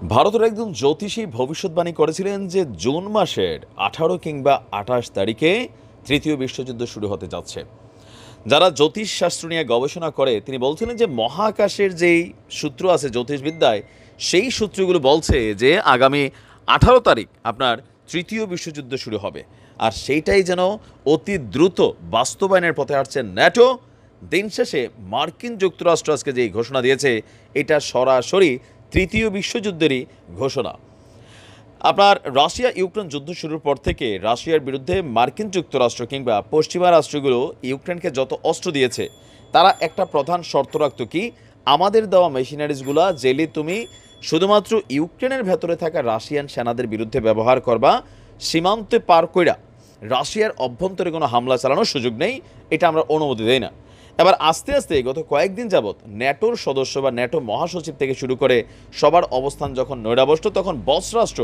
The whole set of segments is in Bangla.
ভারতের একজন জ্যোতিষী ভবিষ্যৎবাণী করেছিলেন যে জুন মাসের 18 কিংবা 28 তারিখে তৃতীয় বিশ্বযুদ্ধ শুরু হতে যাচ্ছে। যারা জ্যোতিষ শাস্ত্র নিয়ে গবেষণা করে তিনি বলছিলেন যে মহাকাশের যেই সূত্র আছে জ্যোতিষবিদ্যায়, সেই সূত্রগুলো বলছে যে আগামী 18 তারিখ আপনার তৃতীয় বিশ্বযুদ্ধ শুরু হবে। আর সেইটাই যেন অতি দ্রুত বাস্তবায়নের পথে হাঁটছে ন্যাটো। দিন শেষে মার্কিন যুক্তরাষ্ট্র আজকে যেই ঘোষণা দিয়েছে, এটা সরাসরি তৃতীয় বিশ্বযুদ্ধেরই ঘোষণা। আপনার রাশিয়া ইউক্রেন যুদ্ধ শুরুর পর থেকে রাশিয়ার বিরুদ্ধে মার্কিন যুক্তরাষ্ট্র কিংবা পশ্চিমা রাষ্ট্রগুলো ইউক্রেনকে যত অস্ত্র দিয়েছে, তারা একটা প্রধান শর্ত রাখত কি, আমাদের দেওয়া মেশিনারিজগুলা জেলে তুমি শুধুমাত্র ইউক্রেনের ভেতরে থাকা রাশিয়ান সেনাদের বিরুদ্ধে ব্যবহার করবা, সীমান্তে পার কইরা রাশিয়ার অভ্যন্তরে কোনো হামলা চালানোর সুযোগ নেই, এটা আমরা অনুমতি দেই না। এবার আস্তে আস্তে গত কয়েকদিন যাবৎ ন্যাটোর সদস্য বা ন্যাটো মহাসচিব থেকে শুরু করে সবার অবস্থান যখন নৈরাবষ্ট, তখন বস রাষ্ট্র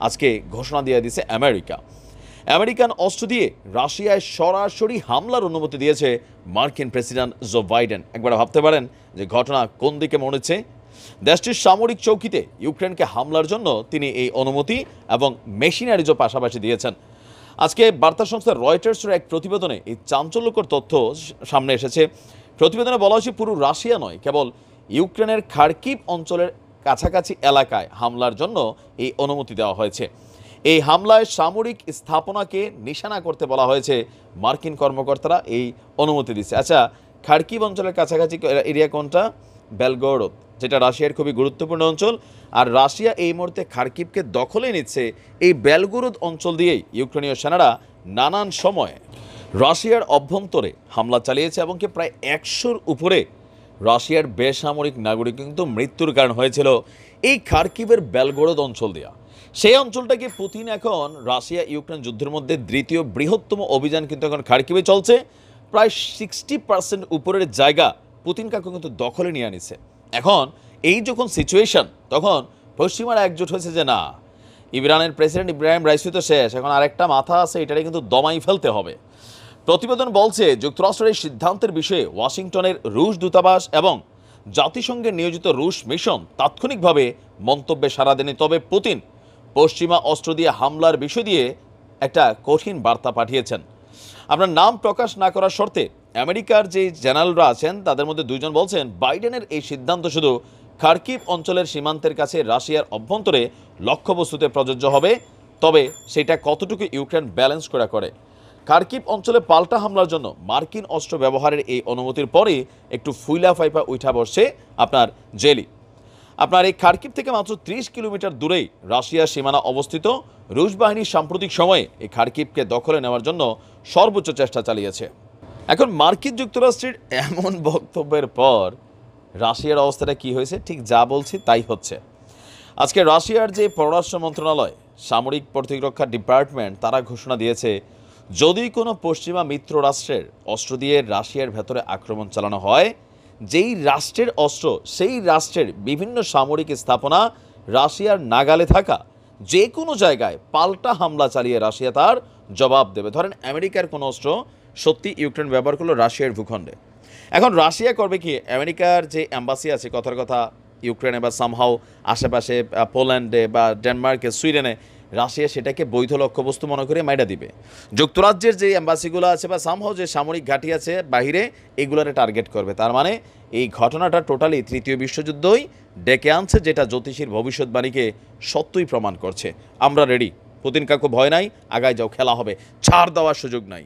আজকে ঘোষণা দিয়ে দিয়েছে আমেরিকান অস্ত্র দিয়ে রাশিয়ায় সরাসরি হামলার অনুমতি দিয়েছে মার্কিন প্রেসিডেন্ট জো বাইডেন। একবার ভাবতে পারেন যে ঘটনা কোন দিকে মনেছে। দেশটির সামরিক চৌকিতে ইউক্রেনকে হামলার জন্য তিনি এই অনুমতি এবং মেশিনারিজও পাশাপাশি দিয়েছেন। আজকে বার্তা সংস্থা রয়টার্সের এক প্রতিবেদনে এই চাঞ্চল্যকর তথ্য সামনে এসেছে। প্রতিবেদনে বলা হয়েছে পুরো রাশিয়া নয়, কেবল ইউক্রেনের খার্কিভ অঞ্চলের কাছাকাছি এলাকায় হামলার জন্য এই অনুমতি দেওয়া হয়েছে। এই হামলায় সামরিক স্থাপনাকে নিশানা করতে বলা হয়েছে। মার্কিন কর্মকর্তারা এই অনুমতি দিচ্ছে। আচ্ছা, খার্কিভ অঞ্চলের কাছাকাছি এরিয়া কোনটা? বেলগরোদ, যেটা রাশিয়ার খুবই গুরুত্বপূর্ণ অঞ্চল। আর রাশিয়া এই মুহূর্তে খার্কিভকে দখলে নিচ্ছে। এই বেলগরোদ অঞ্চল দিয়েই ইউক্রেনীয় সেনারা নানান সময়ে রাশিয়ার অভ্যন্তরে হামলা চালিয়েছে এবং কি প্রায় 100-র উপরে রাশিয়ার বেসামরিক নাগরিক কিন্তু মৃত্যুর কারণ হয়েছিল এই খার্কিভের বেলগরোদ অঞ্চল দিয়া। সেই অঞ্চলটাকে পুতিন এখন রাশিয়া ইউক্রেন যুদ্ধের মধ্যে দ্বিতীয় বৃহত্তম অভিযান কিন্তু এখন খার্কিভে চলছে। প্রায় 60% উপরের জায়গা পুতিন কাকু কিন্তু দখলে নিয়ে আনিছে। এখন এই যখন সিচুয়েশন, তখন পশ্চিমারা একজোট হয়েছে যে না, ইরানের প্রেসিডেন্ট ইব্রাহিম রাইসি তো শেষ, এখন আরেকটা মাথা আছে, এটারে কিন্তু দমাই ফেলতে হবে। প্রতিবেদন বলছে যুক্তরাষ্ট্রের এই সিদ্ধান্তের বিষয়ে ওয়াশিংটনের রুশ দূতাবাস এবং জাতিসংঘের নিয়োজিত রুশ মিশন তাৎক্ষণিকভাবে মন্তব্যে সাড়া দেয়নি। তবে পুতিন পশ্চিমা অস্ত্র দিয়ে হামলার বিষয় দিয়ে একটা কঠিন বার্তা পাঠিয়েছেন। আপনার নাম প্রকাশ না করার শর্তে আমেরিকার যে জেনারেলরা আছেন তাদের মধ্যে দুইজন বলছেন বাইডেনের এই সিদ্ধান্ত শুধু খার্কিভ অঞ্চলের সীমান্তের কাছে রাশিয়ার অভ্যন্তরে লক্ষ্যবস্তুতে প্রযোজ্য হবে, তবে সেটা কতটুকু ইউক্রেন ব্যালেন্স করে। খার্কিভ অঞ্চলে পাল্টা হামলার জন্য মার্কিন অস্ত্র ব্যবহারের এই অনুমতির পরে একটু ফুইলা ফাইপা উঠা বসছে আপনার জেলি। আপনার এই খার্কিভ থেকে মাত্র 30 কিলোমিটার দূরেই রাশিয়ার সীমানা অবস্থিত। রুশ বাহিনী সাম্প্রতিক সময়ে এই খার্কিভকে দখলে নেওয়ার জন্য সর্বোচ্চ চেষ্টা চালিয়েছে। এখন মার্কিন যুক্তরাষ্ট্রের এমন বক্তব্যের পর রাশিয়ার অবস্থাটা কি হয়েছে, ঠিক যা বলছি তাই হচ্ছে। আজকে রাশিয়ার যে পররাষ্ট্র মন্ত্রণালয়, সামরিক প্রতিরক্ষা ডিপার্টমেন্ট, তারা ঘোষণা দিয়েছে যদি কোনো পশ্চিমা মিত্র রাষ্ট্রের অস্ত্র দিয়ে রাশিয়ার ভেতরে আক্রমণ চালানো হয়, যেই রাষ্ট্রের অস্ত্র সেই রাষ্ট্রের বিভিন্ন সামরিক স্থাপনা রাশিয়ার নাগালে থাকা যে কোনো জায়গায় পাল্টা হামলা চালিয়ে রাশিয়া তার জবাব দেবে। ধরেন আমেরিকার কোনো অস্ত্র সত্যি ইউক্রেন ব্যবহার করলো রাশিয়ার ভূখণ্ডে, এখন রাশিয়া করবে কি, আমেরিকার যে অ্যাম্বাসি আছে কথার কথা ইউক্রেনে বা সামহাও আশেপাশে পোল্যান্ডে বা ডেনমার্কে, সুইডেনে, রাশিয়া সেটাকে বৈধ লক্ষ্যবস্তু মনে করে মাইরা দিবে। যুক্তরাজ্যের যে অ্যাম্বাসিগুলো আছে বা সামহাও যে সামরিক ঘাঁটি আছে বাহিরে, এগুলোরে টার্গেট করবে। তার মানে এই ঘটনাটা টোটালি তৃতীয় বিশ্বযুদ্ধই ডেকে আনছে, যেটা জ্যোতিষীর ভবিষ্যৎবাণীকে সত্যই প্রমাণ করছে। আমরা রেডি, পুতিন কাকু ভয় নাই, আগায় যাও, খেলা হবে, ছাড় দেওয়ার সুযোগ নাই।